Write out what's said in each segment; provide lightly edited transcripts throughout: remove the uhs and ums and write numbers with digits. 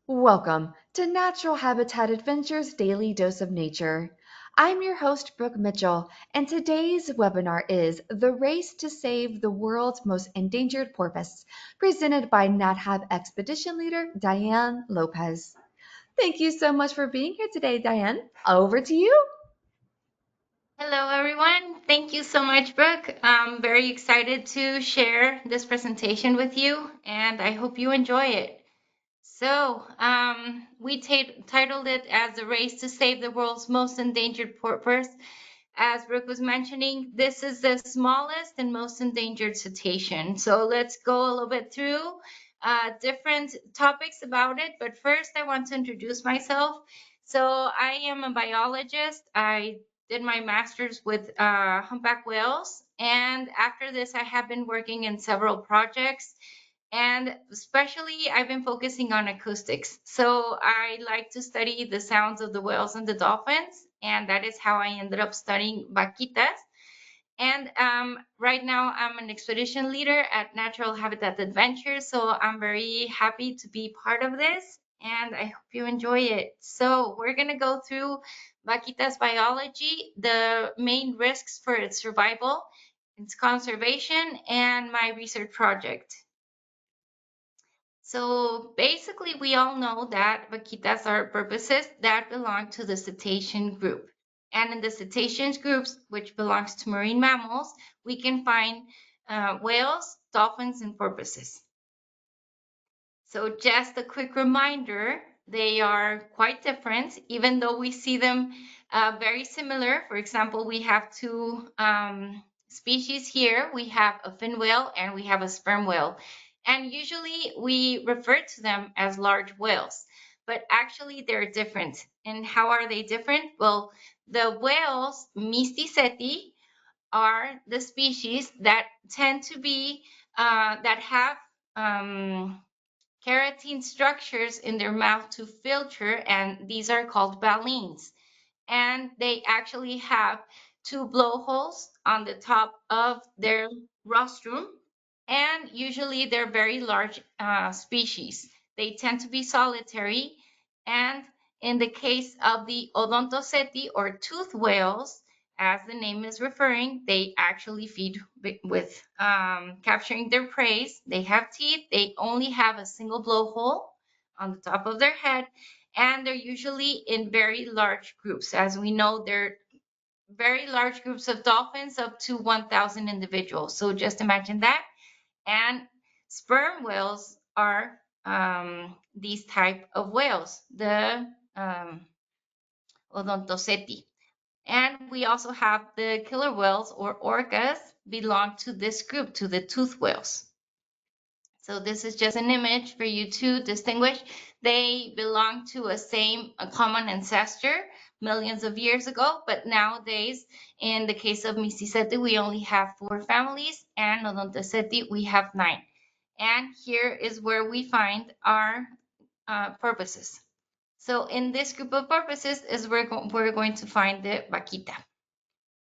Welcome to Natural Habitat Adventures Daily Dose of Nature. I'm your host, Brooke Mitchell, and today's webinar is The Race to Save the World's Most Endangered Porpoise, presented by NatHab Expedition Leader Diana Lopez. Thank you so much for being here today, Diane. Over to you. Hello, everyone. Thank you so much, Brooke. I'm very excited to share this presentation with you, and I hope you enjoy it. So, we titled it as The Race to Save the World's Most Endangered Porpoise. As Brooke was mentioning, this is the smallest and most endangered cetacean. So let's go a little bit through different topics about it. But first, I want to introduce myself. So I am a biologist. I did my master's with humpback whales. And after this, I have been working in several projects. And especially, I've been focusing on acoustics. So I like to study the sounds of the whales and the dolphins. And that is how I ended up studying vaquitas. And right now, I'm an expedition leader at Natural Habitat Adventures. So I'm very happy to be part of this. And I hope you enjoy it. So we're going to go through vaquitas biology, the main risks for its survival, its conservation, and my research project. So basically, we all know that vaquitas are porpoises that belong to the cetacean group. And in the cetacean groups, which belongs to marine mammals, we can find whales, dolphins, and porpoises. So just a quick reminder, they are quite different, even though we see them very similar. For example, we have two species here. We have a fin whale and we have a sperm whale. And usually we refer to them as large whales, but actually they're different. And how are they different? Well, the whales, Mysticeti, are the species that tend to be, that have keratin structures in their mouth to filter, and these are called ballenes. And they actually have two blowholes on the top of their rostrum, and usually they're very large species. They tend to be solitary, and in the case of the odontoceti or tooth whales, as the name is referring, they actually feed with capturing their prey. They have teeth. They only have a single blowhole on the top of their head, and they're usually in very large groups. As we know, they're very large groups of dolphins, up to 1,000 individuals. So just imagine that. And sperm whales are these type of whales, the odontoceti. And we also have the killer whales or orcas belong to this group, to the tooth whales. So this is just an image for you to distinguish. They belong to a common ancestor millions of years ago, but nowadays, in the case of Mysticeti, we only have 4 families, and Odontoceti, we have 9. And here is where we find our porpoises. So in this group of porpoises is where we're going to find the vaquita.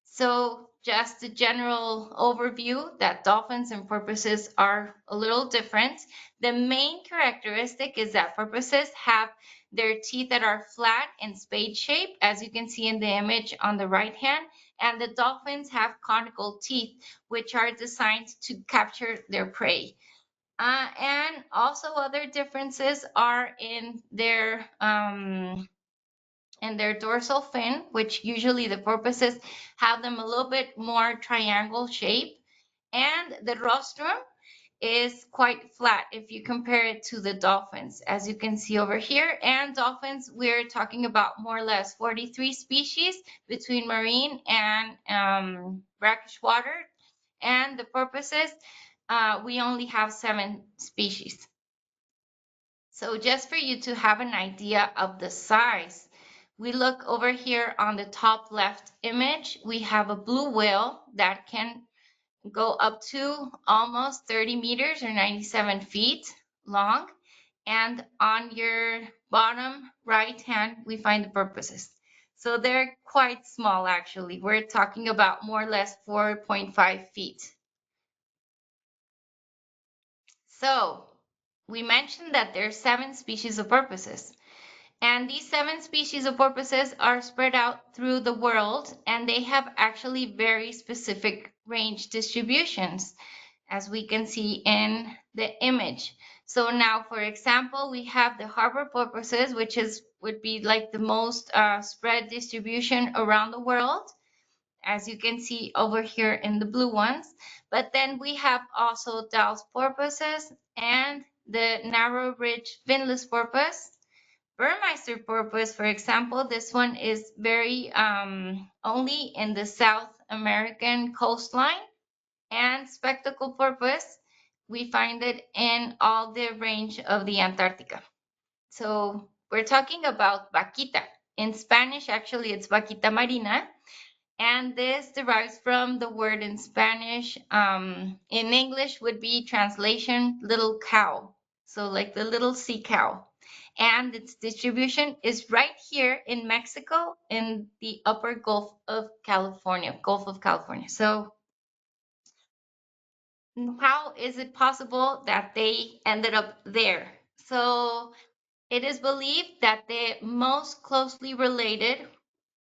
So just a general overview that dolphins and porpoises are a little different. The main characteristic is that porpoises have their teeth that are flat and spade shaped, as you can see in the image on the right hand, and the dolphins have conical teeth, which are designed to capture their prey. And also other differences are in their dorsal fin, which usually the porpoises have them a little bit more triangle shape, and the rostrum is quite flat if you compare it to the dolphins, as you can see over here. And dolphins, we're talking about more or less 43 species between marine and brackish water, and the porpoises, we only have 7 species. So just for you to have an idea of the size, we look over here on the top left image, we have a blue whale that can go up to almost 30 meters or 97 feet long. And on your bottom right hand, we find the porpoises. So they're quite small, actually. We're talking about more or less 4.5 feet. So we mentioned that there are 7 species of porpoises. And these 7 species of porpoises are spread out through the world, and they have actually very specific range distributions, as we can see in the image. So now, for example, we have the harbor porpoises, which would be like the most spread distribution around the world, as you can see over here in the blue ones. But then we have also Dall's porpoises and the narrow ridge finless porpoise. Burmeister porpoise, for example, this one is very only in the South American coastline. And spectacle porpoise, we find it in all the range of the Antarctica. So we're talking about vaquita. In Spanish, actually, it's vaquita marina. And this derives from the word in Spanish. In English would be translation little cow. So like the little sea cow. And its distribution is right here in Mexico in the upper Gulf of California, Gulf of California. So how is it possible that they ended up there? So it is believed that the most closely related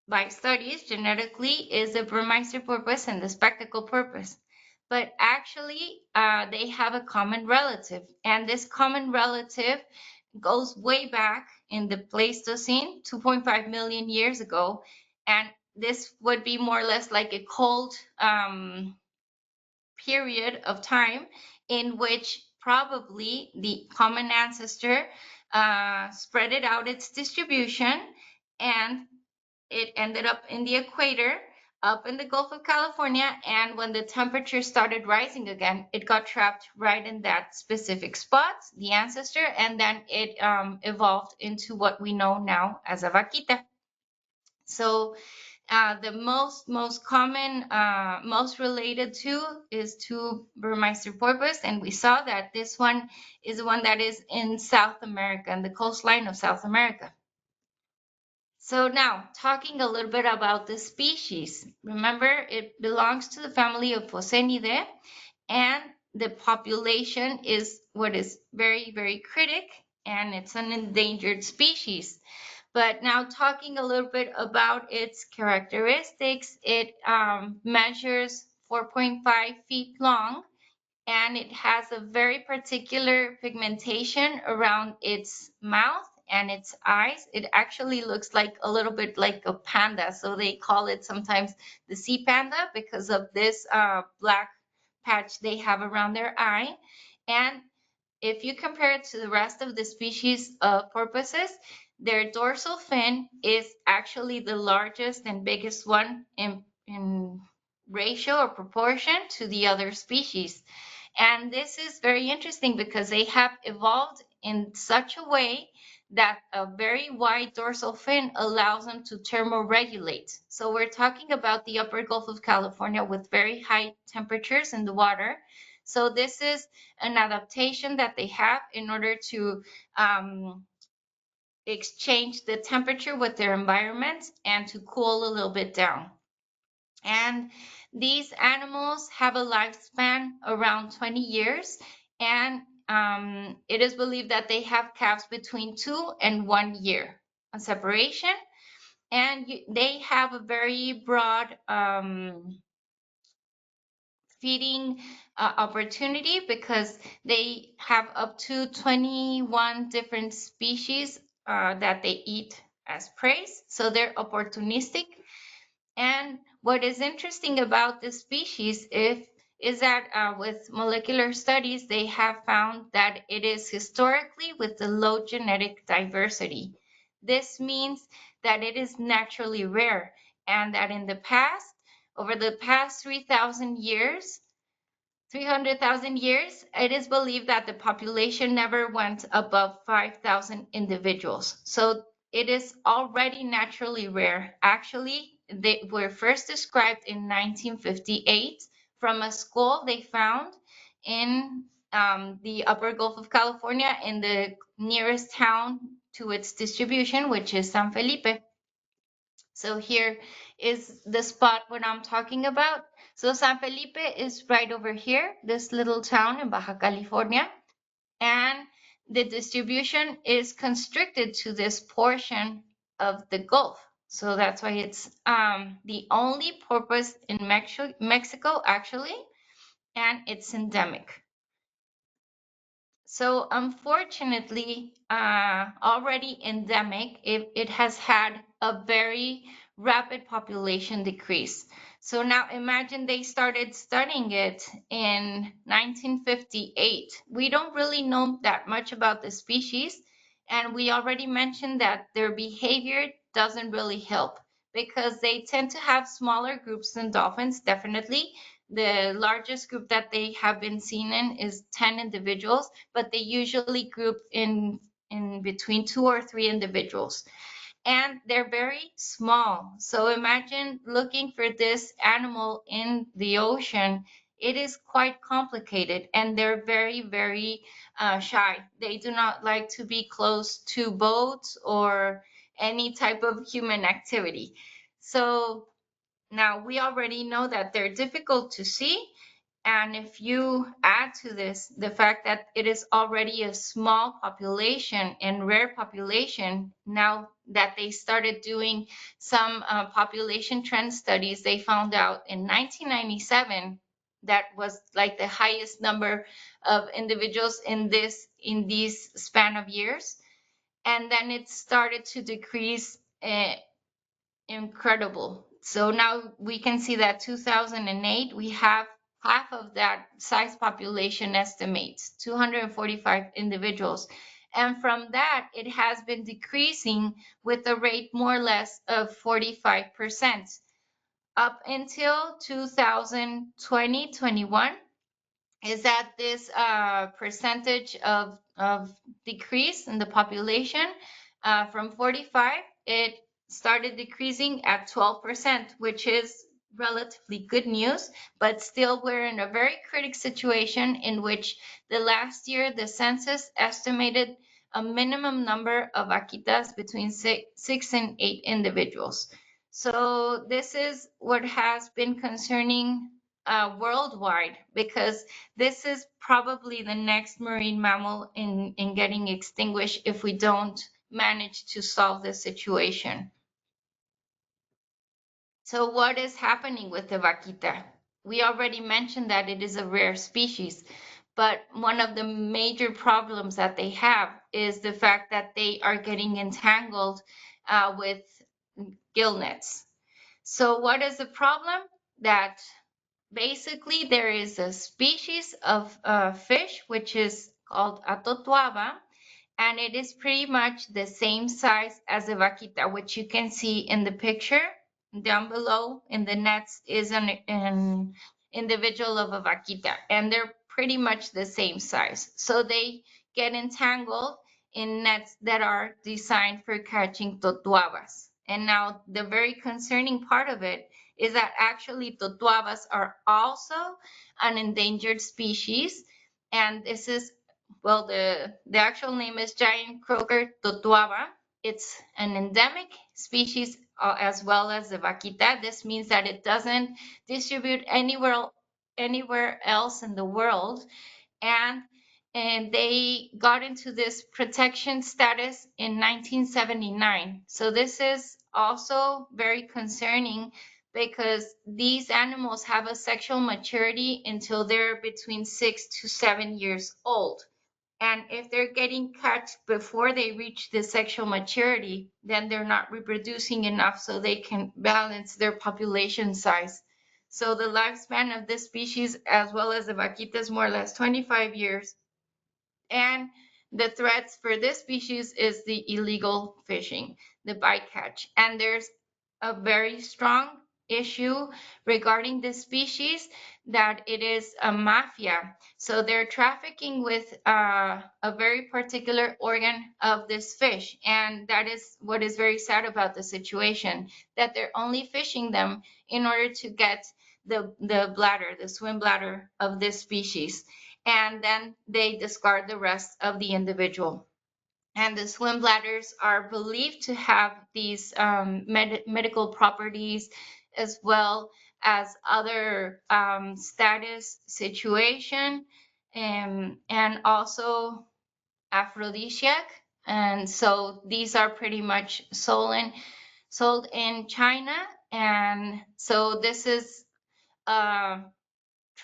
by studies genetically is the Burmeister porpoise and the spectacle porpoise. But actually, they have a common relative. And this common relative goes way back in the Pleistocene, 2.5 million years ago. And this would be more or less like a cold period of time in which probably the common ancestor spread it out its distribution, and it ended up in the equator up in the Gulf of California. And when the temperature started rising again, it got trapped right in that specific spot, the ancestor, and then it evolved into what we know now as a vaquita. So the most common, most related to is to Burmeister porpoise, and we saw that this one is the one that is in South America, and the coastline of South America. So now, talking a little bit about the species. Remember, it belongs to the family of Phocenidae, and the population is what is very, very critic, and it's an endangered species. But now talking a little bit about its characteristics, it measures 4.5 feet long, and it has a very particular pigmentation around its mouth and its eyes. It actually looks like a little bit like a panda. So they call it sometimes the sea panda because of this black patch they have around their eye. And if you compare it to the rest of the species of porpoises, their dorsal fin is actually the largest and biggest one in ratio or proportion to the other species. And this is very interesting because they have evolved in such a way that a very wide dorsal fin allows them to thermoregulate. So we're talking about the upper Gulf of California with very high temperatures in the water. So this is an adaptation that they have in order to exchange the temperature with their environment and to cool a little bit down. And these animals have a lifespan around 20 years, and it is believed that they have calves between 2 and 1 year on separation, and they have a very broad feeding opportunity because they have up to 21 different species that they eat as prey, so they're opportunistic. And what is interesting about this species is that with molecular studies, they have found that it is historically with a low genetic diversity. This means that it is naturally rare, and that in the past, over the past 3,000 years, 300,000 years, it is believed that the population never went above 5,000 individuals. So it is already naturally rare. Actually, they were first described in 1958 from a skull they found in the upper Gulf of California in the nearest town to its distribution, which is San Felipe. So here is the spot what I'm talking about. So San Felipe is right over here, this little town in Baja California. And the distribution is constricted to this portion of the Gulf. So that's why it's the only porpoise in Mexico, actually, and it's endemic. So unfortunately, already endemic, it has had a very rapid population decrease. So now imagine they started studying it in 1958. We don't really know that much about the species, and we already mentioned that their behavior doesn't really help because they tend to have smaller groups than dolphins, definitely. The largest group that they have been seen in is 10 individuals, but they usually group in between 2 or 3 individuals, and they're very small. So imagine looking for this animal in the ocean. It is quite complicated, and they're very, very shy. They do not like to be close to boats or any type of human activity. So now we already know that they're difficult to see, and if you add to this the fact that it is already a small population and rare population, now that they started doing some population trend studies, they found out in 1997 that was like the highest number of individuals in these span of years, and then it started to decrease incredible. So now we can see that 2008, we have half of that size population estimates, 245 individuals. And from that, it has been decreasing with a rate more or less of 45% up until 2020-21, is that this percentage of decrease in the population from 45, it started decreasing at 12%, which is relatively good news, but still we're in a very critical situation in which the last year the census estimated a minimum number of vaquitas between 6 and 8 individuals. So this is what has been concerning worldwide, because this is probably the next marine mammal in getting extinguished if we don't manage to solve this situation. So what is happening with the vaquita? We already mentioned that it is a rare species, but one of the major problems that they have is the fact that they are getting entangled with gillnets. So what is the problem? That basically there is a species of fish which is called atotuaba, and it is pretty much the same size as a vaquita, which you can see in the picture down below. In the nets is an individual of a vaquita, and they're pretty much the same size. So they get entangled in nets that are designed for catching totuabas. And now the very concerning part of it is that actually totuabas are also an endangered species, and this is, well, the actual name is giant croaker totuaba. It's an endemic species as well as the vaquita. This means that it doesn't distribute anywhere else in the world, and they got into this protection status in 1979. So this is also very concerning because these animals have a sexual maturity until they're between 6 to 7 years old. And if they're getting cut before they reach the sexual maturity, then they're not reproducing enough so they can balance their population size. So the lifespan of this species, as well as the vaquita, is more or less 25 years. And the threats for this species is the illegal fishing, the bycatch. And there's a very strong issue regarding this species, that it is a mafia. So they're trafficking with a very particular organ of this fish. And that is what is very sad about the situation, that they're only fishing them in order to get the bladder, the swim bladder of this species, and then they discard the rest of the individual. And the swim bladders are believed to have these medical properties, as well as other status situation, and also aphrodisiac, and so these are pretty much sold in China, and so this is a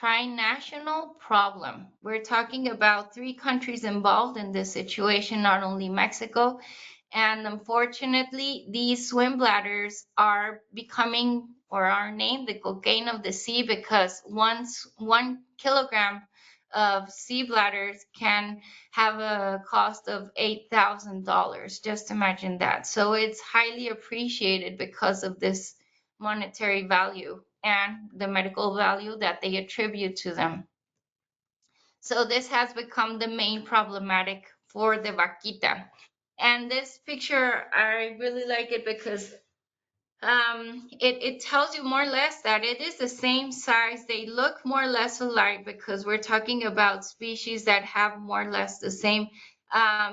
trinational problem. We're talking about three countries involved in this situation, not only Mexico. And unfortunately, these swim bladders are becoming or are named the cocaine of the sea because once 1 kilogram of sea bladders can have a cost of $8,000. Just imagine that. So it's highly appreciated because of this monetary value and the medical value that they attribute to them. So this has become the main problematic for the vaquita. And this picture, I really like it because it tells you more or less that it is the same size. They look more or less alike because we're talking about species that have more or less the same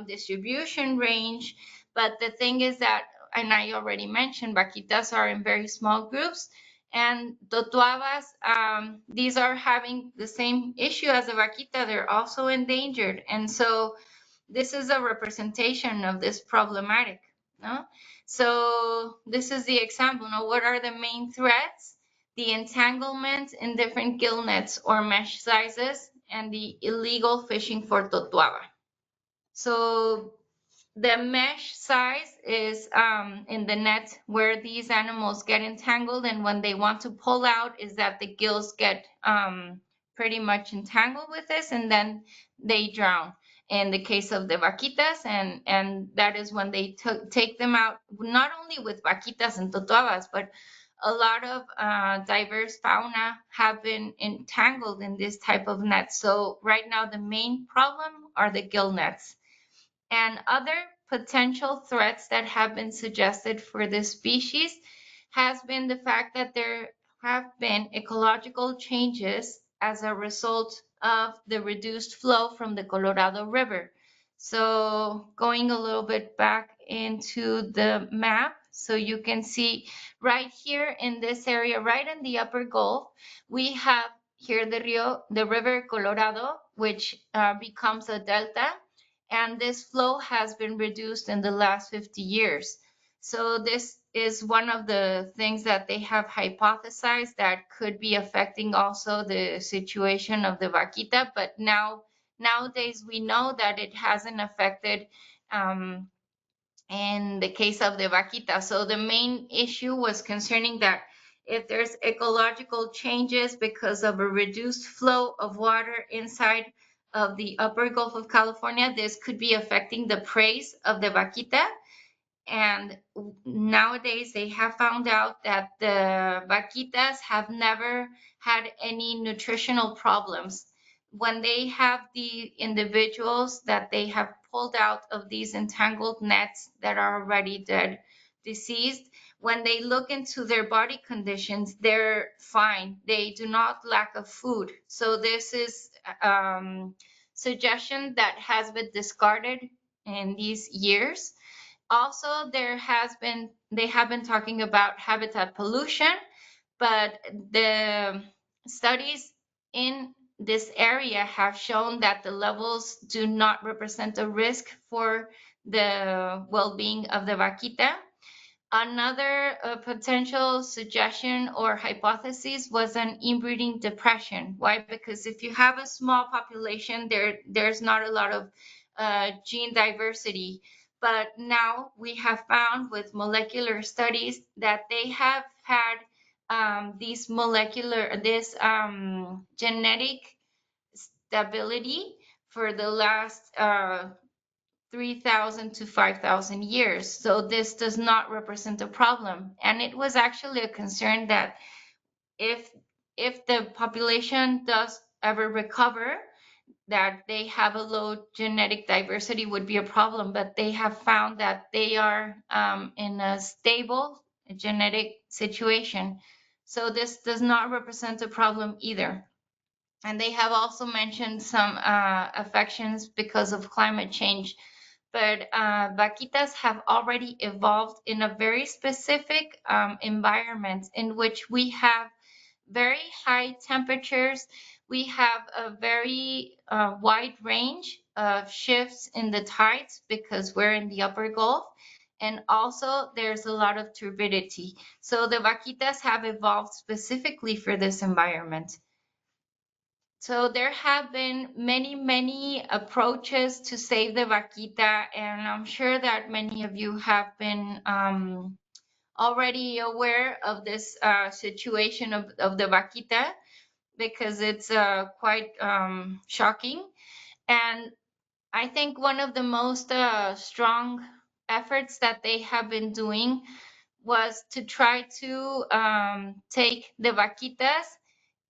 distribution range. But the thing is that, and I already mentioned, vaquitas are in very small groups. And totuabas, these are having the same issue as the vaquita. They're also endangered. And so this is a representation of this problematic, no? So this is the example. Now, what are the main threats? The entanglement in different gill nets or mesh sizes and the illegal fishing for totuaba. So the mesh size is in the net where these animals get entangled, and when they want to pull out is that the gills get pretty much entangled with this, and then they drown in the case of the vaquitas, and that is when they take them out, not only with vaquitas and totoabas, but a lot of diverse fauna have been entangled in this type of net. So right now the main problem are the gill nets. And other potential threats that have been suggested for this species has been the fact that there have been ecological changes as a result of the reduced flow from the Colorado River. So going a little bit back into the map, so you can see right here in this area, right in the upper Gulf, we have here the river Colorado, which becomes a delta, and this flow has been reduced in the last 50 years. So this is one of the things that they have hypothesized that could be affecting also the situation of the vaquita, but nowadays we know that it hasn't affected um, in the case of the vaquita. So the main issue was concerning that if there's ecological changes because of a reduced flow of water inside of the upper Gulf of California, this could be affecting the prey of the vaquita. And nowadays they have found out that the vaquitas have never had any nutritional problems. When they have the individuals that they have pulled out of these entangled nets that are already dead, deceased, when they look into their body conditions, they're fine. They do not lack of food. So this is suggestion that has been discarded in these years. Also, they have been talking about habitat pollution, but the studies in this area have shown that the levels do not represent a risk for the well-being of the vaquita. Another potential suggestion or hypothesis was an inbreeding depression. Why? Because if you have a small population, there's not a lot of gene diversity. But now we have found with molecular studies that they have had this genetic stability for the last 3,000 to 5,000 years. So this does not represent a problem. And it was actually a concern that if if the population does ever recover, that they have a low genetic diversity would be a problem. But they have found that they are in a stable genetic situation. So this does not represent a problem either. And they have also mentioned some affections because of climate change, but vaquitas have already evolved in a very specific environment in which we have very high temperatures. We have a very wide range of shifts in the tides because we're in the upper Gulf. And also there's a lot of turbidity. So the vaquitas have evolved specifically for this environment. So there have been many, many approaches to save the vaquita, and I'm sure that many of you have been already aware of this situation of the vaquita because it's quite shocking. And I think one of the most strong efforts that they have been doing was to try to take the vaquitas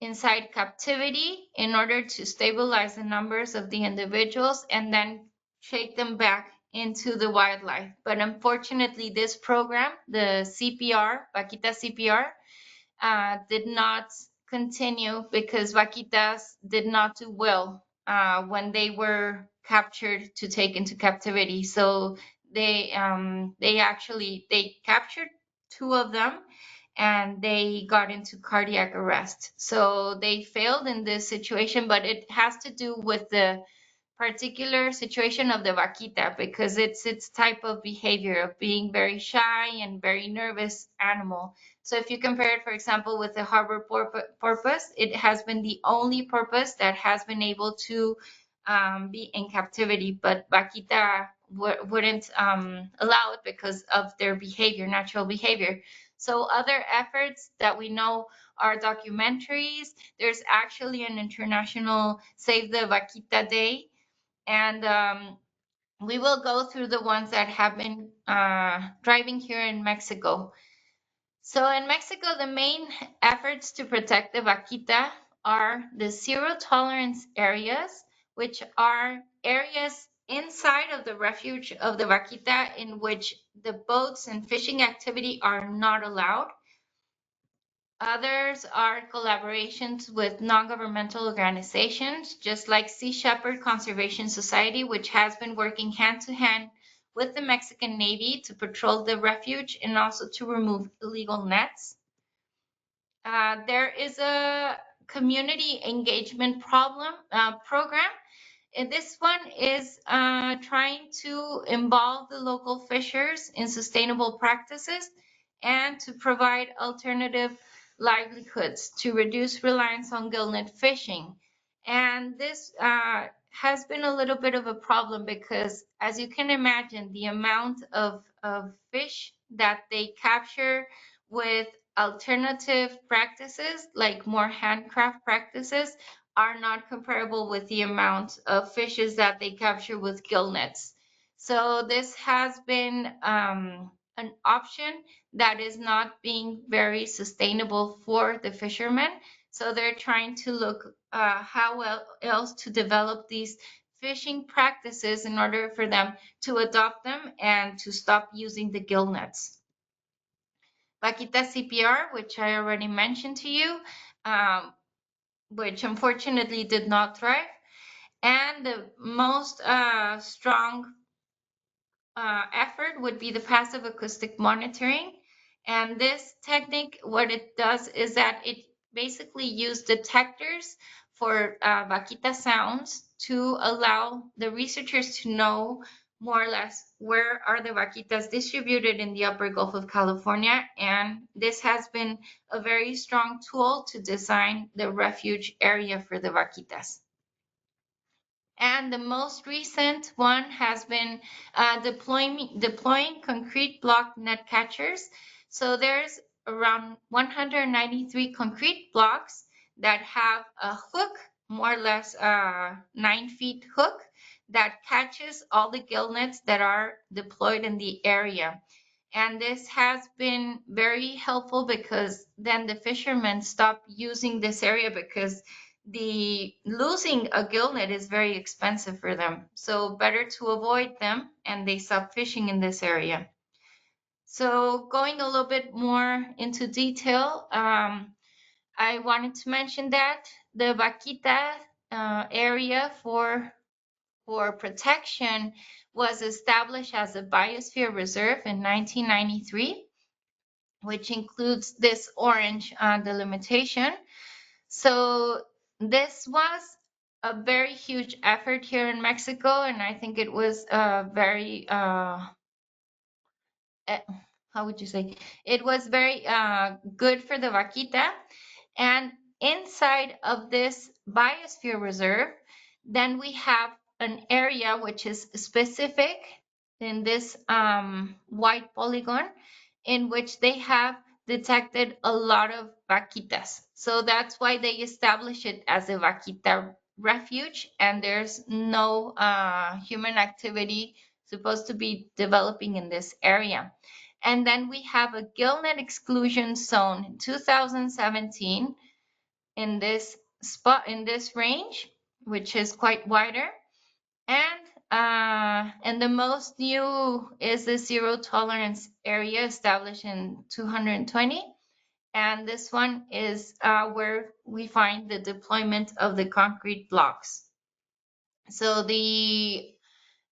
inside captivity in order to stabilize the numbers of the individuals and then take them back into the wildlife. But unfortunately, this program, the CPR, vaquita CPR, did not continue because vaquitas did not do well when they were captured to take into captivity. So they captured two of them and they got into cardiac arrest. So they failed in this situation, but it has to do with the particular situation of the vaquita because it's its type of behavior of being very shy and very nervous animal. So if you compare it, for example, with the harbor porpoise, it has been the only porpoise that has been able to be in captivity, but vaquita wouldn't allow it because of their behavior, natural behavior. So other efforts that we know are documentaries. There's actually an international Save the Vaquita Day, and we will go through the ones that have been driving here in Mexico. So in Mexico, the main efforts to protect the vaquita are the zero tolerance areas, which are areas inside of the refuge of the vaquita in which the boats and fishing activity are not allowed. Others are collaborations with non-governmental organizations, just like Sea Shepherd Conservation Society, which has been working hand to hand with the Mexican Navy to patrol the refuge and also to remove illegal nets. There is a community engagement program. And this one is trying to involve the local fishers in sustainable practices and to provide alternative livelihoods to reduce reliance on gillnet fishing. And this has been a little bit of a problem because, as you can imagine, the amount of fish that they capture with alternative practices, like more handcraft practices, are not comparable with the amount of fishes that they capture with gill nets. So this has been an option that is not being very sustainable for the fishermen. So they're trying to look how else to develop these fishing practices in order for them to adopt them and to stop using the gill nets. Vaquita CPR, which I already mentioned to you, which unfortunately did not thrive. And the most strong effort would be the passive acoustic monitoring. And this technique, what it does is that it basically uses detectors for vaquita sounds to allow the researchers to know more or less where are the vaquitas distributed in the upper Gulf of California. And this has been a very strong tool to design the refuge area for the vaquitas. And the most recent one has been deploying concrete block net catchers. So there's around 193 concrete blocks that have a hook, more or less 9 feet hook, that catches all the gill nets that are deployed in the area. And this has been very helpful because then the fishermen stop using this area because the losing a gillnet is very expensive for them. So better to avoid them and they stop fishing in this area. So going a little bit more into detail, I wanted to mention that the vaquita area for protection was established as a biosphere reserve in 1993, which includes this orange delimitation. So this was a very huge effort here in Mexico, and I think it was very eh, how would you say? It was very good for the vaquita. And inside of this biosphere reserve, then we have an area which is specific in this white polygon, in which they have detected a lot of vaquitas. So that's why they establish it as a vaquita refuge, and there's no human activity supposed to be developing in this area. And then we have a gillnet exclusion zone in 2017 in this spot, in this range, which is quite wider. And the most new is the zero tolerance area established in 220. And this one is where we find the deployment of the concrete blocks. So the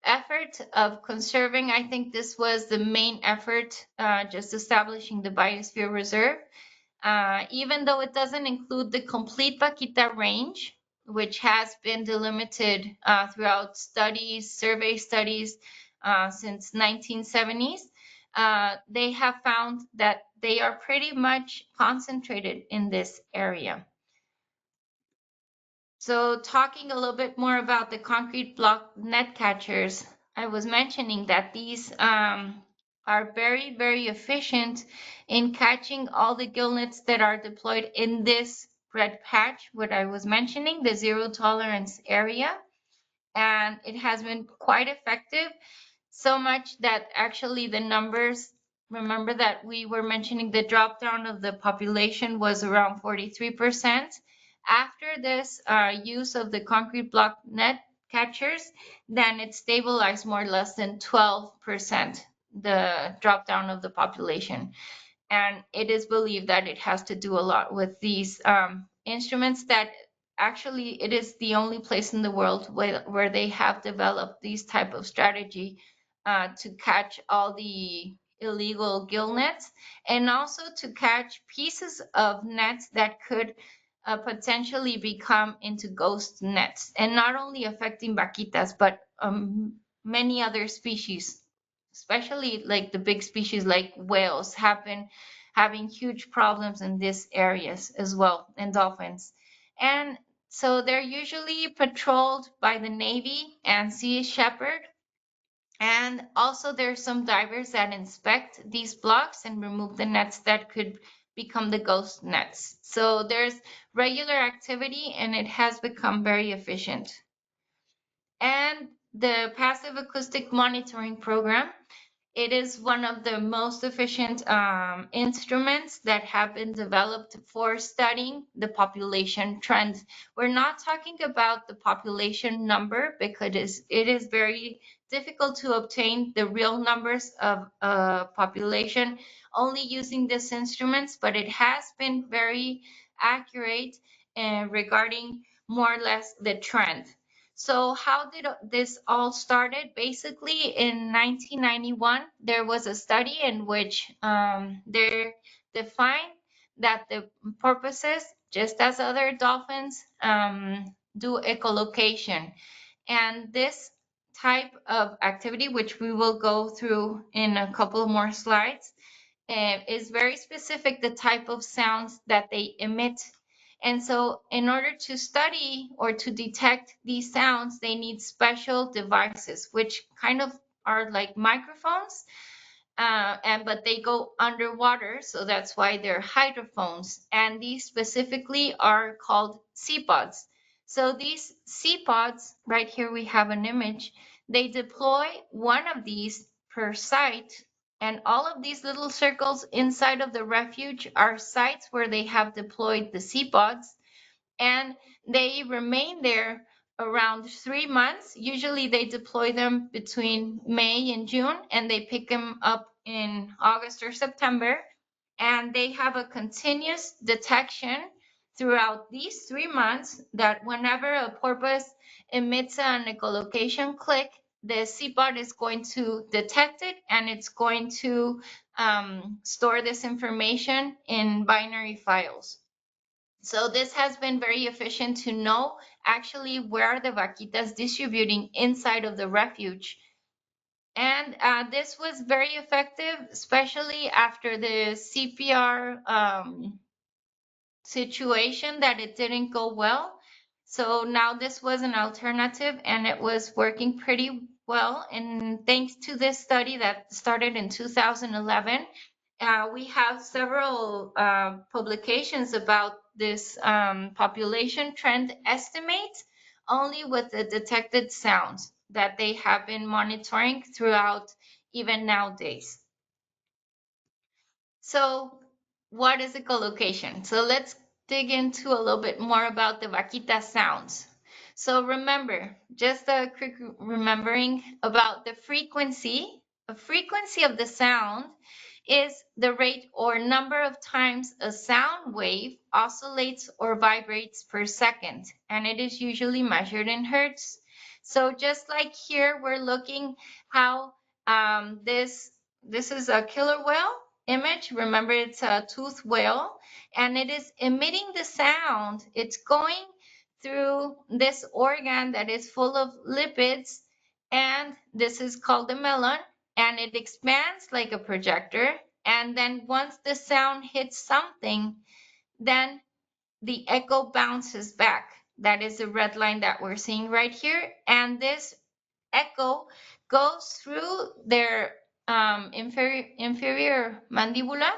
effort of conserving, I think this was the main effort, just establishing the biosphere reserve. Even though it doesn't include the complete vaquita range, which has been delimited throughout studies, survey studies since 1970s, they have found that they are pretty much concentrated in this area. So talking a little bit more about the concrete block net catchers, I was mentioning that these are very, very efficient in catching all the gillnets that are deployed in this red patch, what I was mentioning, the zero tolerance area. And it has been quite effective, so much that actually the numbers, remember that we were mentioning the drop down of the population was around 43%. After this use of the concrete block net catchers, then it stabilized more or less than 12%, the drop down of the population. And it is believed that it has to do a lot with these instruments, that actually it is the only place in the world where they have developed these type of strategy to catch all the illegal gill nets, and also to catch pieces of nets that could potentially become into ghost nets, and not only affecting vaquitas, but many other species, especially like the big species like whales have been having huge problems in these areas as well, and dolphins. And so they're usually patrolled by the Navy and Sea Shepherd. And also there's some divers that inspect these blocks and remove the nets that could become the ghost nets. So there's regular activity, and it has become very efficient. And the Passive Acoustic Monitoring Program, it is one of the most efficient instruments that have been developed for studying the population trend. We're not talking about the population number, because it is very difficult to obtain the real numbers of population only using these instruments, but it has been very accurate regarding more or less the trend. So how did this all started? Basically, in 1991, there was a study in which they defined that the porpoises, just as other dolphins, do echolocation. And this type of activity, which we will go through in a couple more slides, is very specific, the type of sounds that they emit. And so in order to study or to detect these sounds, they need special devices, which kind of are like microphones, but they go underwater, so that's why they're hydrophones. And these specifically are called CPODs. So these CPODs, right here we have an image, they deploy one of these per site, and all of these little circles inside of the refuge are sites where they have deployed the CPODs, and they remain there around 3 months. Usually they deploy them between May and June, and they pick them up in August or September. And they have a continuous detection throughout these 3 months that whenever a porpoise emits an echolocation click, the CPOD is going to detect it, and it's going to store this information in binary files. So this has been very efficient to know actually where the vaquitas distributing inside of the refuge. And this was very effective, especially after the CPR situation that it didn't go well. So now this was an alternative and it was working pretty well. And thanks to this study that started in 2011, we have several publications about this population trend estimates only with the detected sounds that they have been monitoring throughout even nowadays. So what is echolocation? So let's dig into a little bit more about the vaquita sounds. So remember, just a quick remembering about the frequency. The frequency of the sound is the rate or number of times a sound wave oscillates or vibrates per second, and it is usually measured in hertz. So just like here, we're looking how this is a killer whale image. Remember, it's a toothed whale, and it is emitting the sound. It's going through this organ that is full of lipids, and this is called the melon, and it expands like a projector. And then once the sound hits something, then the echo bounces back. That is the red line that we're seeing right here. And this echo goes through their inferior mandibula,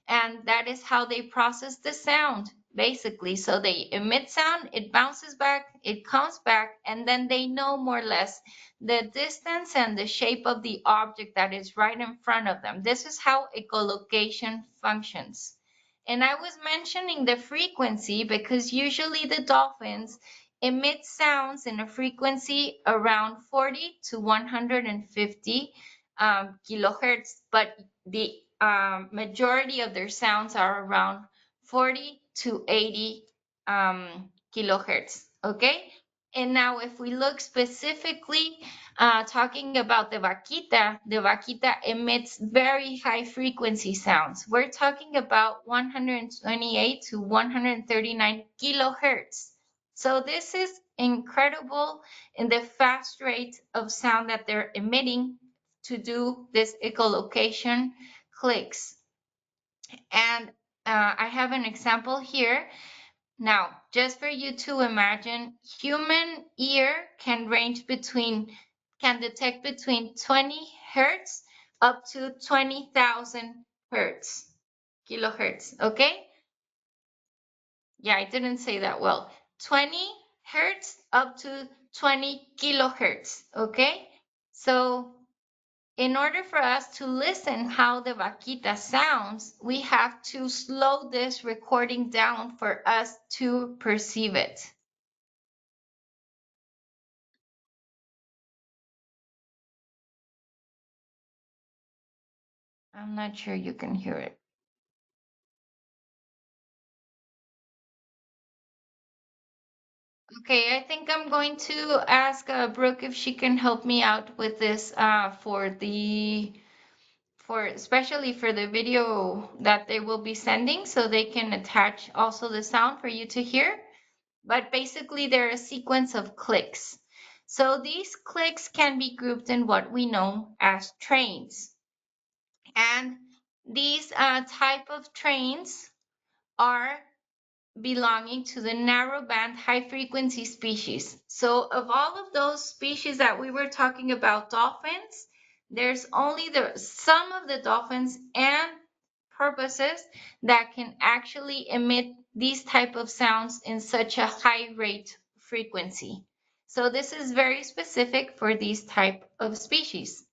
and that is how they process the sound, basically. So they emit sound, it bounces back, it comes back, and then they know more or less the distance and the shape of the object that is right in front of them. This is how echolocation functions. And I was mentioning the frequency because usually the dolphins emit sounds in a frequency around 40 to 150 kilohertz, but the majority of their sounds are around 40 to 80 kilohertz. Okay. And now if we look specifically talking about the vaquita emits very high frequency sounds. We're talking about 128 to 139 kilohertz. So this is incredible in the fast rate of sound that they're emitting to do this echolocation clicks. And I have an example here. Now, just for you to imagine, human ear can detect between 20 hertz up to 20,000 hertz, kilohertz, okay? Yeah, I didn't say that well. 20 hertz up to 20 kilohertz, okay? So in order for us to listen how the vaquita sounds, we have to slow this recording down for us to perceive it. I'm not sure you can hear it. Okay, I think I'm going to ask Brooke if she can help me out with this for especially for the video that they will be sending, so they can attach also the sound for you to hear. But basically, they're a sequence of clicks. So these clicks can be grouped in what we know as trains. And these type of trains are belonging to the narrowband high frequency species. So of all of those species that we were talking about, dolphins, there's only some of the dolphins and porpoises that can actually emit these type of sounds in such a high rate frequency. So this is very specific for these type of species.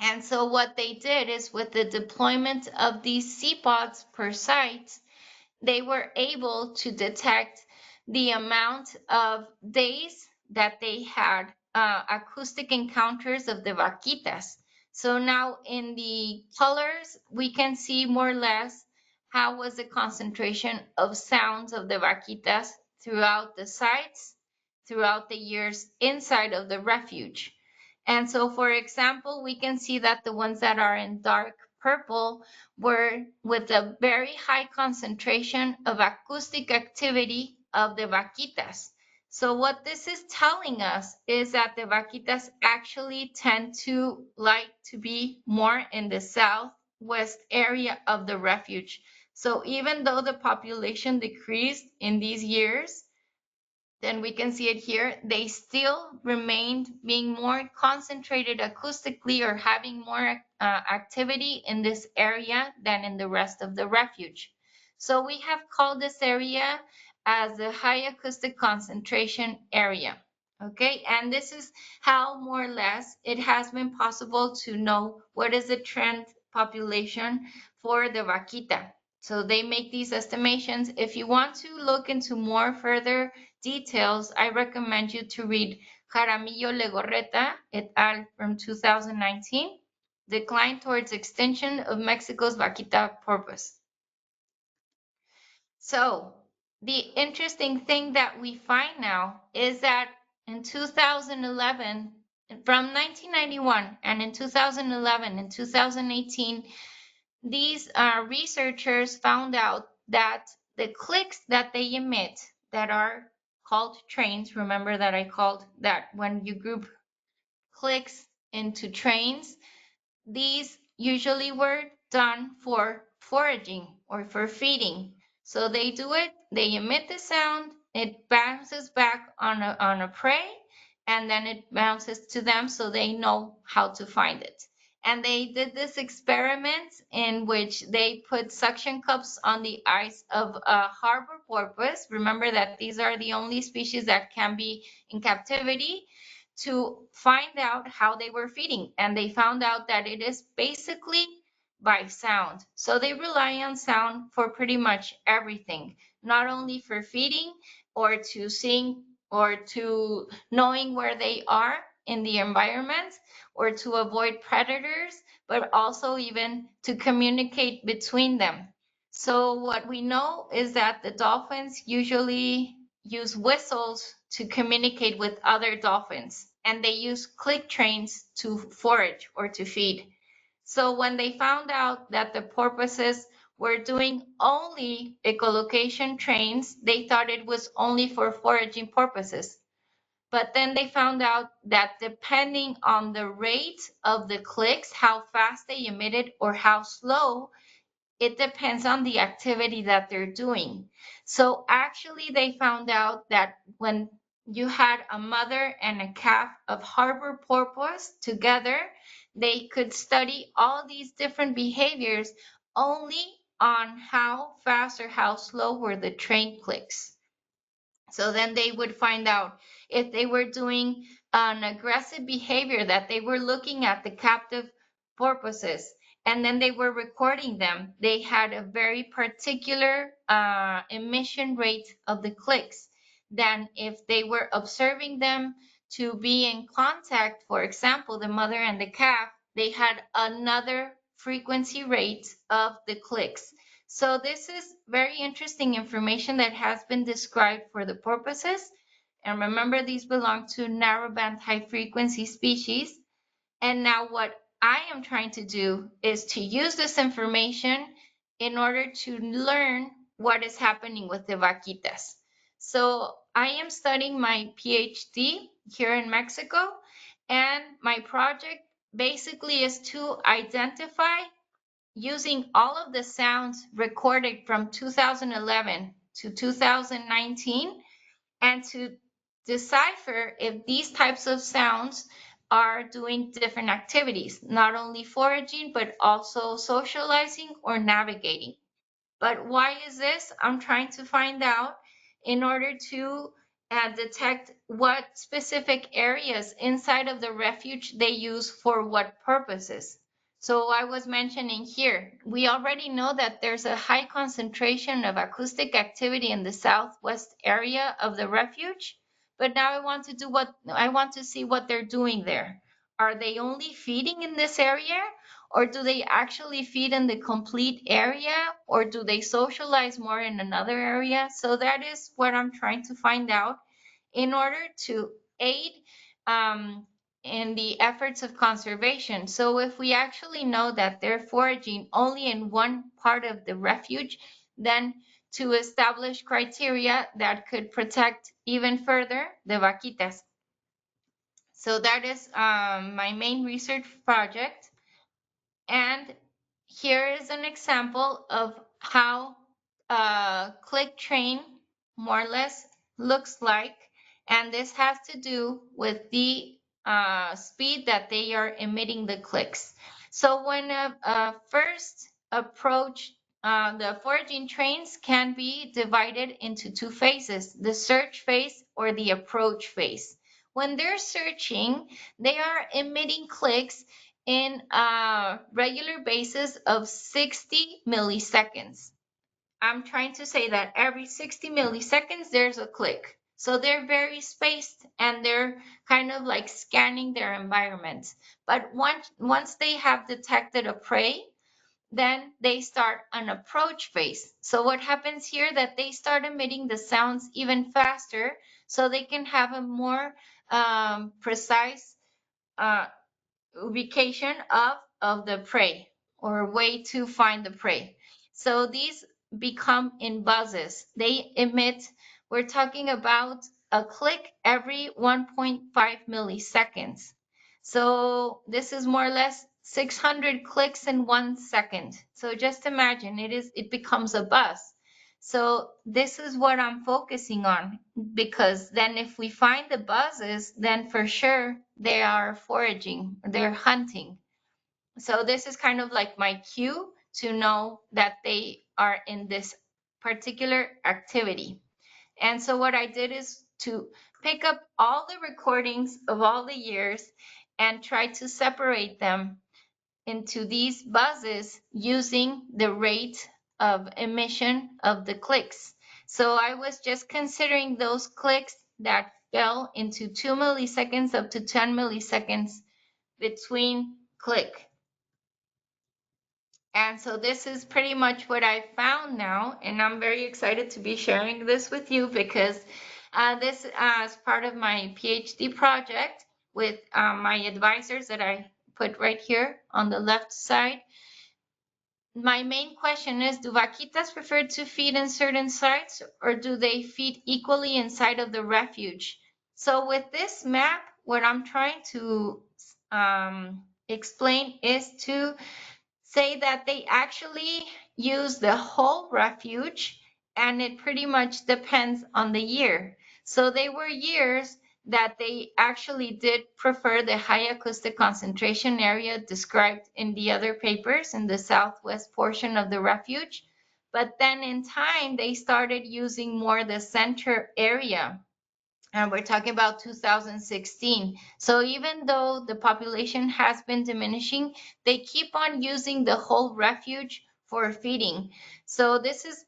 And so what they did is with the deployment of these sea pods per site, they were able to detect the amount of days that they had acoustic encounters of the vaquitas. So now in the colors, we can see more or less how was the concentration of sounds of the vaquitas throughout the sites, throughout the years inside of the refuge. And so, for example, we can see that the ones that are in dark purple were with a very high concentration of acoustic activity of the vaquitas. So what this is telling us is that the vaquitas actually tend to like to be more in the southwest area of the refuge. So even though the population decreased in these years, then we can see it here, they still remained being more concentrated acoustically or having more activity in this area than in the rest of the refuge. So we have called this area as the high acoustic concentration area. Okay, and this is how more or less it has been possible to know what is the trend population for the vaquita. So they make these estimations. If you want to look into more further details, I recommend you to read Jaramillo Legorreta et al. From 2019, Decline Towards Extinction of Mexico's Vaquita Porpoise. So the interesting thing that we find now is that in 2011, from 1991, and in 2011 and 2018, these researchers found out that the clicks that they emit that are called trains, remember that I called that when you group clicks into trains, these usually were done for foraging or for feeding. So they do it, they emit the sound, it bounces back on a prey, and then it bounces to them so they know how to find it. And they did this experiment in which they put suction cups on the eyes of a harbor porpoise. Remember that these are the only species that can be in captivity, to find out how they were feeding. And they found out that it is basically by sound. So they rely on sound for pretty much everything, not only for feeding or to seeing or to knowing where they are in the environment or to avoid predators, but also even to communicate between them. So what we know is that the dolphins usually use whistles to communicate with other dolphins, and they use click trains to forage or to feed. So when they found out that the porpoises were doing only echolocation trains, they thought it was only for foraging purposes. But then they found out that depending on the rate of the clicks, how fast they emitted or how slow, it depends on the activity that they're doing. So actually, they found out that when you had a mother and a calf of harbor porpoise together, they could study all these different behaviors only on how fast or how slow were the train clicks. So then they would find out if they were doing an aggressive behavior, that they were looking at the captive porpoises and then they were recording them. They had a very particular emission rate of the clicks than if they were observing them to be in contact. For example, the mother and the calf, they had another frequency rate of the clicks. So this is very interesting information that has been described for the porpoises. And remember, these belong to narrowband high frequency species. And now what I am trying to do is to use this information in order to learn what is happening with the vaquitas. So I am studying my PhD here in Mexico, and my project basically is to identify, using all of the sounds recorded from 2011 to 2019, and to decipher if these types of sounds are doing different activities, not only foraging, but also socializing or navigating. But why is this? I'm trying to find out in order to detect what specific areas inside of the refuge they use for what purposes. So I was mentioning here, we already know that there's a high concentration of acoustic activity in the southwest area of the refuge, but now I want to see what they're doing there. Are they only feeding in this area? Or do they actually feed in the complete area? Or do they socialize more in another area? So that is what I'm trying to find out in order to aid in the efforts of conservation. So if we actually know that they're foraging only in one part of the refuge, then to establish criteria that could protect even further the vaquitas. So that is my main research project. And here is an example of how a click train more or less looks like. And this has to do with the speed that they are emitting the clicks. So when a first approach, the foraging trains can be divided into two phases, the search phase or the approach phase. When they're searching, they are emitting clicks in a regular basis of 60 milliseconds. I'm trying to say that every 60 milliseconds there's a click. So they're very spaced and they're kind of like scanning their environment. But once they have detected a prey, then they start an approach phase. So what happens here that they start emitting the sounds even faster so they can have a more precise uh, ubication of the prey or way to find the prey. So these become in buzzes. They emit, we're talking about a click every 1.5 milliseconds. So this is more or less 600 clicks in 1 second. So just imagine it becomes a buzz. So this is what I'm focusing on because then if we find the buzzes, then for sure they are foraging, they're hunting. So this is kind of like my cue to know that they are in this particular activity. And so what I did is to pick up all the recordings of all the years and try to separate them into these buzzes using the rate of emission of the clicks. So I was just considering those clicks that fell into 2 milliseconds up to 10 milliseconds between click. And so this is pretty much what I found now, and I'm very excited to be sharing this with you because this is part of my PhD project with my advisors that I put right here on the left side. My main question is, do vaquitas prefer to feed in certain sites or do they feed equally inside of the refuge? So with this map, what I'm trying to explain is to say that they actually use the whole refuge and it pretty much depends on the year. So there were years that they actually did prefer the high acoustic concentration area described in the other papers in the southwest portion of the refuge. But then in time, they started using more the center area and we're talking about 2016. So even though the population has been diminishing, they keep on using the whole refuge for feeding. So this is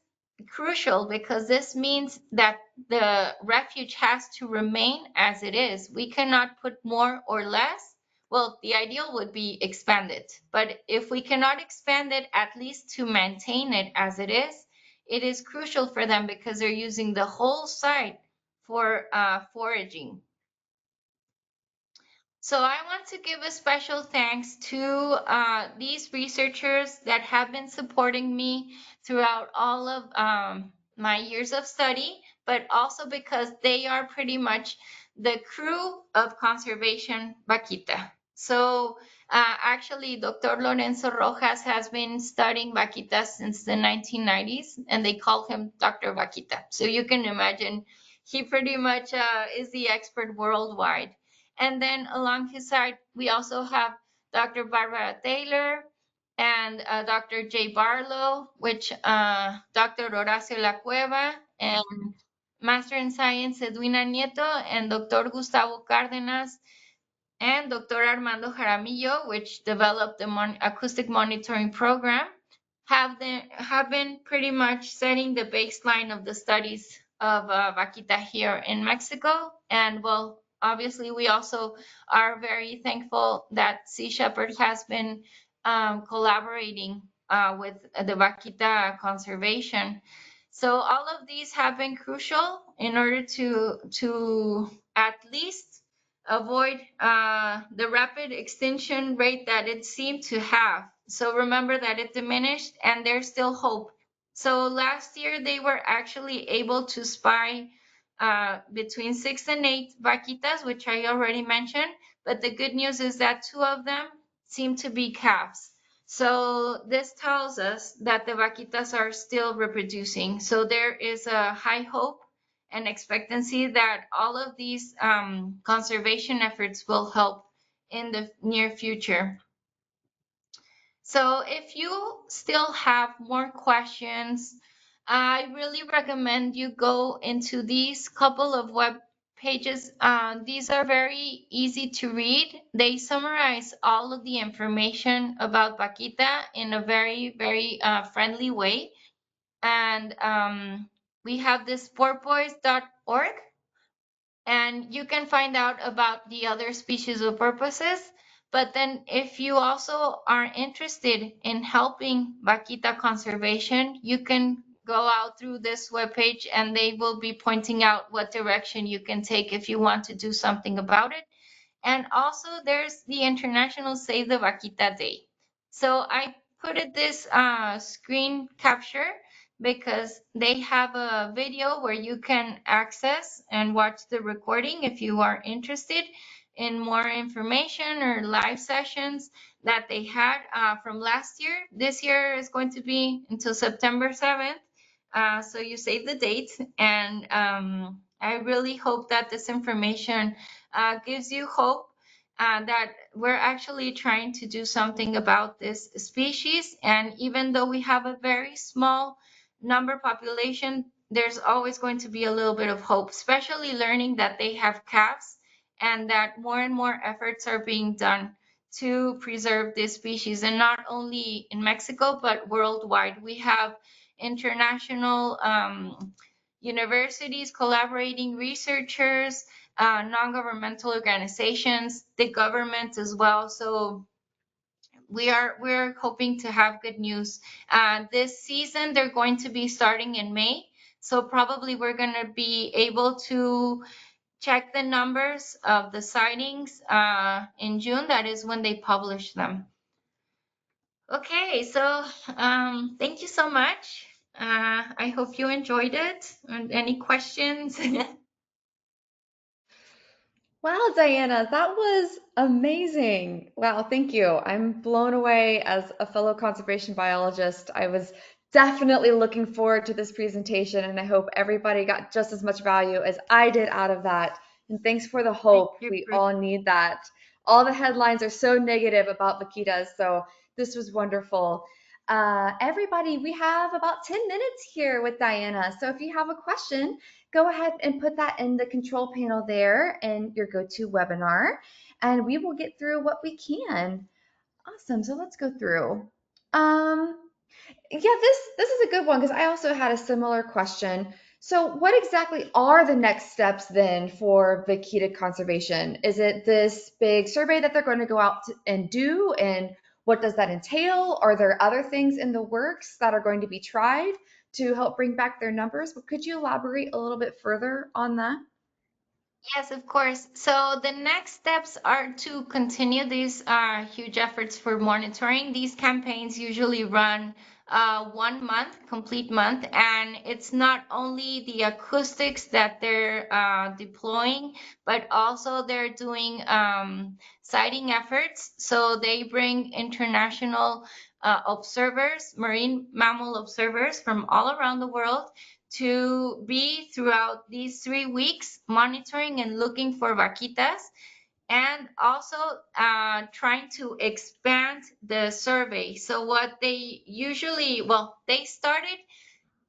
crucial because this means that the refuge has to remain as it is. We cannot put more or less. Well, the ideal would be expand it, but if we cannot expand it, at least to maintain it as it is crucial for them because they're using the whole site for foraging. So I want to give a special thanks to these researchers that have been supporting me throughout all of my years of study, but also because they are pretty much the crew of Conservation Vaquita. So actually, Dr. Lorenzo Rojas has been studying vaquitas since the 1990s, and they call him Dr. Vaquita. So you can imagine he pretty much is the expert worldwide. And then along his side, we also have Dr. Barbara Taylor and Dr. Jay Barlow, which Dr. Horacio La Cueva, and Master in Science Edwina Nieto, and Dr. Gustavo Cárdenas, and Dr. Armando Jaramillo, which developed the acoustic monitoring program, have been pretty much setting the baseline of the studies of vaquita here in Mexico. And well, obviously, we also are very thankful that Sea Shepherd has been collaborating with the vaquita conservation. So all of these have been crucial in order to at least avoid the rapid extinction rate that it seemed to have. So remember that it diminished and there's still hope. So last year they were actually able to spy between 6 and 8 vaquitas, which I already mentioned. But the good news is that 2 of them seem to be calves. So this tells us that the vaquitas are still reproducing. So there is a high hope and expectancy that all of these conservation efforts will help in the near future. So if you still have more questions, I really recommend you go into these couple of web pages. These are very easy to read. They summarize all of the information about Vaquita in a very friendly way. And we have this porpoise.org, and you can find out about the other species of porpoises. But then if you also are interested in helping vaquita conservation, you can go out through this webpage and they will be pointing out what direction you can take if you want to do something about it. And also there's the International Save the Vaquita Day. So I put it this screen capture because they have a video where you can access and watch the recording if you are interested in more information or live sessions that they had from last year. This year is going to be until September 7th. So you save the date, and I really hope that this information gives you hope that we're actually trying to do something about this species. And even though we have a very small number population, there's always going to be a little bit of hope, especially learning that they have calves and that more and more efforts are being done to preserve this species. And not only in Mexico, but worldwide. We have international universities collaborating, researchers, non-governmental organizations, the government as well. So we're hoping to have good news. This season they're going to be starting in May, so probably we're going to be able to check the numbers of the sightings in June. That is when they publish them. Okay, so thank you so much. I hope you enjoyed it. And any questions? Wow, Diana, that was amazing. Wow, thank you. I'm blown away as a fellow conservation biologist. I was definitely looking forward to this presentation, and I hope everybody got just as much value as I did out of that. And thanks for the Thank hope. you, We Brooke. all need that. All the headlines are so negative about vaquitas, so this was wonderful. Everybody, we have about 10 minutes here with Diana. So if you have a question, go ahead and put that in the control panel there in your go-to webinar, and we will get through what we can. Awesome. So let's go through. Um, yeah, this is a good one because I also had a similar question. So what exactly are the next steps then for vaquita conservation? Is it this big survey that they're going to go out and do? And what does that entail? Are there other things in the works that are going to be tried to help bring back their numbers? But could you elaborate a little bit further on that? Yes, of course. So the next steps are to continue these huge efforts for monitoring. These campaigns usually run 1 month, complete month, and it's not only the acoustics that they're deploying, but also they're doing sighting efforts. So they bring international observers, marine mammal observers from all around the world to be throughout these 3 weeks monitoring and looking for vaquitas, and also trying to expand the survey. So what they usually, well, they started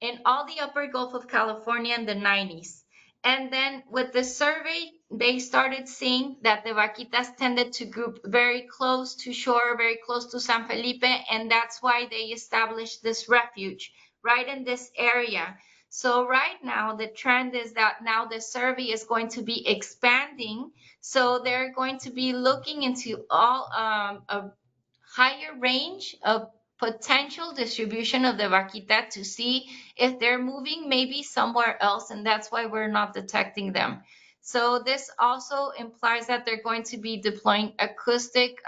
in all the upper Gulf of California in the 90s. And then with the survey, they started seeing that the vaquitas tended to group very close to shore, very close to San Felipe, and that's why they established this refuge right in this area. So right now, the trend is that now the survey is going to be expanding. So they're going to be looking into all a higher range of potential distribution of the vaquita to see if they're moving maybe somewhere else, and that's why we're not detecting them. So this also implies that they're going to be deploying acoustic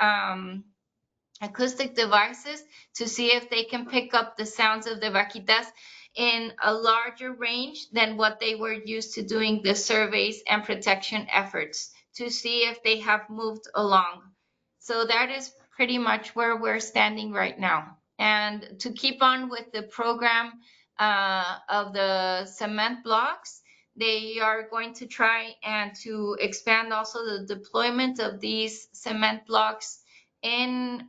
devices to see if they can pick up the sounds of the vaquitas in a larger range than what they were used to doing the surveys and protection efforts to see if they have moved along. So that is pretty much where we're standing right now. And to keep on with the program of the cement blocks, they are going to try and to expand also the deployment of these cement blocks in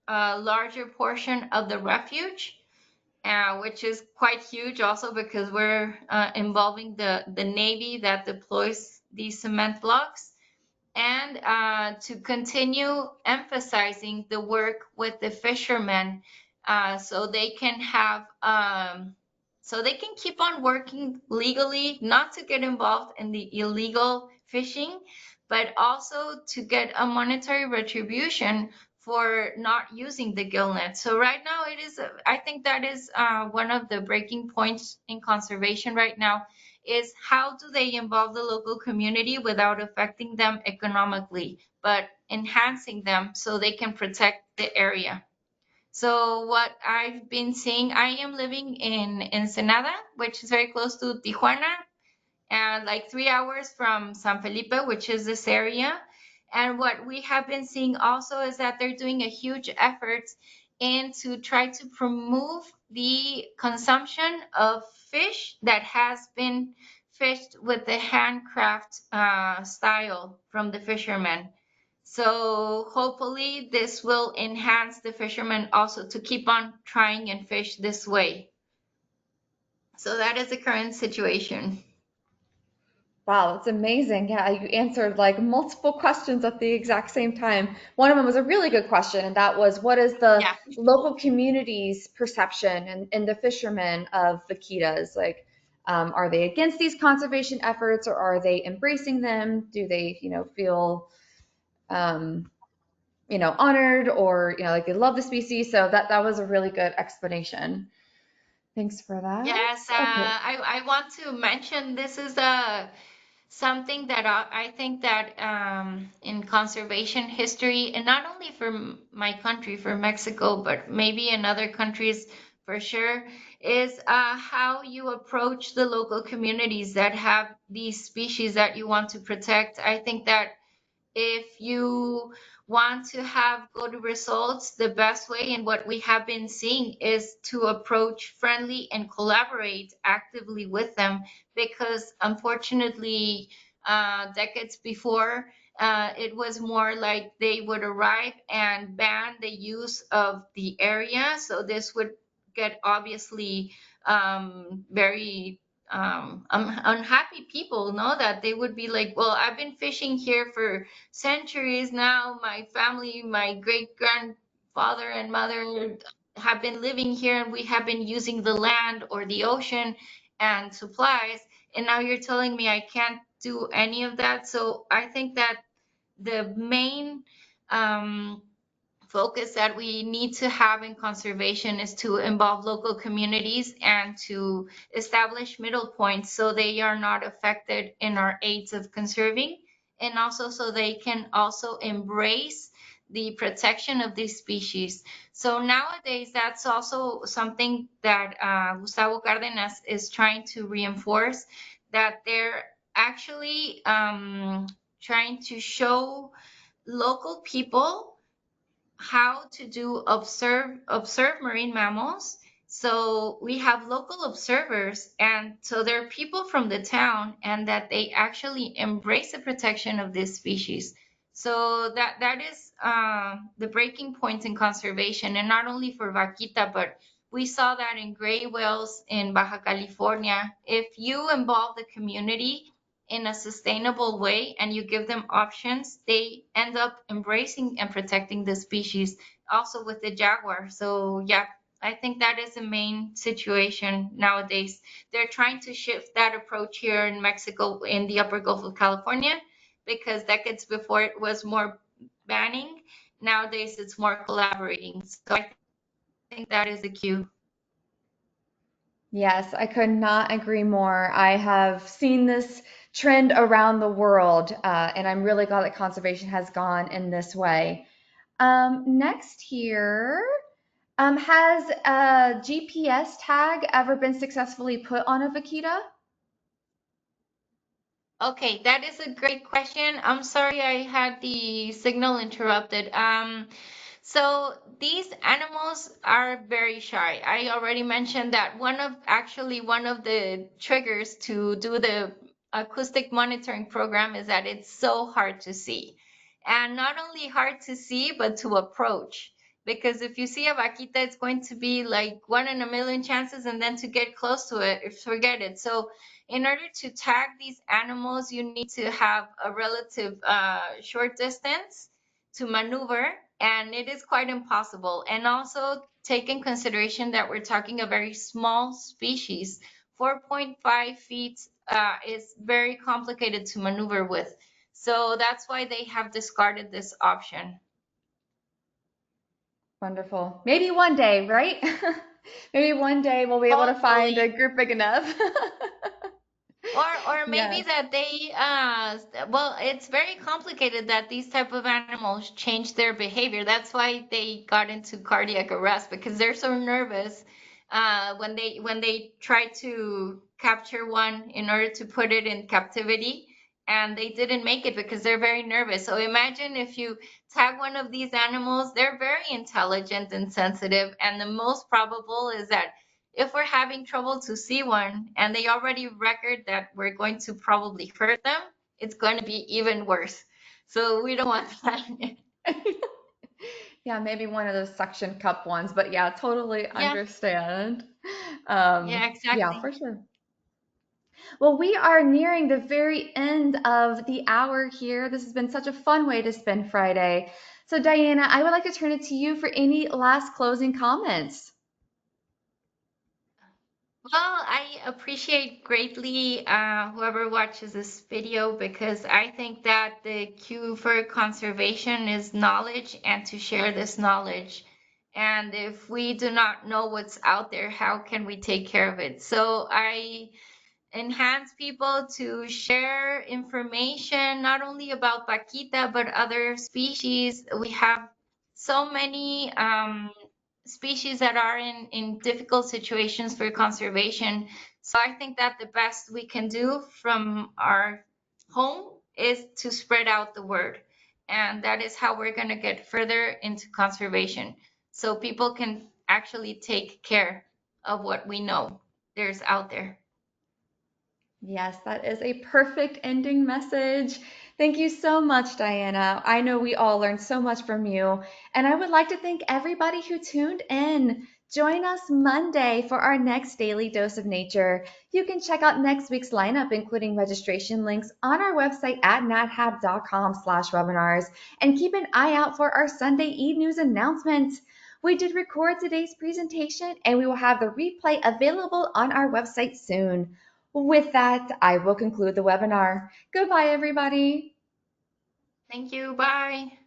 a larger portion of the refuge, which is quite huge also because we're involving the Navy that deploys these cement blocks, and to continue emphasizing the work with the fishermen, so they can have so they can keep on working legally, not to get involved in the illegal fishing, but also to get a monetary retribution for not using the gillnet. So right now it is, I think that is one of the breaking points in conservation right now, is how do they involve the local community without affecting them economically, but enhancing them so they can protect the area. So what I've been seeing, I am living in Ensenada, which is very close to Tijuana, and like 3 hours from San Felipe, which is this area. And what we have been seeing also is that they're doing a huge effort in to try to promote the consumption of fish that has been fished with the handcraft style from the fishermen. So hopefully this will enhance the fishermen also to keep on trying and fish this way. So that is the current situation. Wow, that's amazing. Yeah, you answered like multiple questions at the exact same time. One of them was a really good question, and that was what is the Yeah. local community's perception and the fishermen of vaquitas? Like, are they against these conservation efforts or are they embracing them? Do they, feel, um, honored or, like they love the species? So that was a really good explanation. Thanks for that. Yes, Okay. I want to mention this is something that I think that in conservation history, and not only for my country, for Mexico, but maybe in other countries for sure, is how you approach the local communities that have these species that you want to protect. I think that if you want to have good results, the best way and what we have been seeing is to approach friendly and collaborate actively with them, because unfortunately, decades before, it was more like they would arrive and ban the use of the area. So this would get obviously very unhappy people know that they would be like, well, I've been fishing here for centuries now. My family, my great grandfather and mother have been living here, and we have been using the land or the ocean and supplies. And now you're telling me I can't do any of that. So I think that the main um, focus that we need to have in conservation is to involve local communities and to establish middle points so they are not affected in our aids of conserving, and also so they can also embrace the protection of these species. So nowadays, that's also something that Gustavo Cárdenas is trying to reinforce, that they're actually trying to show local people how to do observe marine mammals. So we have local observers, and so there are people from the town, and that they actually embrace the protection of this species. So that is the breaking point in conservation, and not only for vaquita, but we saw that in gray whales in Baja California. If you involve the community in a sustainable way and you give them options, they end up embracing and protecting the species. Also with the jaguar. So yeah, I think that is the main situation nowadays. They're trying to shift that approach here in Mexico, in the upper Gulf of California, because decades before it was more banning. Nowadays it's more collaborating. So I think that is the cue. Yes, I could not agree more. I have seen this trend around the world, and I'm really glad that conservation has gone in this way. Next here, has a GPS tag ever been successfully put on a vaquita? Okay, that is a great question. I'm sorry I had the signal interrupted. So these animals are very shy. I already mentioned that one of the triggers to do the acoustic monitoring program is that it's so hard to see. And not only hard to see, but to approach. Because if you see a vaquita, it's going to be like one in a million chances, and then to get close to it, forget it. So in order to tag these animals, you need to have a relative short distance to maneuver, and it is quite impossible. And also take in consideration that we're talking a very small species. 4.5 feet is very complicated to maneuver with. So that's why they have discarded this option. Wonderful. Maybe one day, right? Maybe one day we'll be able to find a Hopefully. group big enough. Or maybe Yes. that they well, it's very complicated that these type of animals change their behavior. That's why they got into cardiac arrest, because they're so nervous when they try to capture one in order to put it in captivity, and they didn't make it because they're very nervous. So imagine if you tag one of these animals, they're very intelligent and sensitive, and the most probable is that if we're having trouble to see one and they already record that we're going to probably hurt them, it's going to be even worse. So we don't want that. Yeah, maybe one of those suction cup ones, but yeah, totally Yeah, understand. yeah, Yeah, exactly. for sure. Well, we are nearing the very end of the hour here. This has been such a fun way to spend Friday. So, Diana, I would like to turn it to you for any last closing comments. Well, I appreciate greatly whoever watches this video, because I think that the cue for conservation is knowledge and to share this knowledge. And if we do not know what's out there, how can we take care of it? So I enhance people to share information not only about vaquita but other species. We have so many species that are in difficult situations for conservation. So I think that the best we can do from our home is to spread out the word. And that is how we're going to get further into conservation. So people can actually take care of what we know there's out there. Yes, that is a perfect ending message. Thank you so much, Diana. I know we all learned so much from you. And I would like to thank everybody who tuned in. Join us Monday for our next daily dose of nature. You can check out next week's lineup, including registration links, on our website at nathab.com/webinars. And keep an eye out for our Sunday e-news announcements. We did record today's presentation, and we will have the replay available on our website soon. With that, I will conclude the webinar. Goodbye, everybody. Thank you. Bye.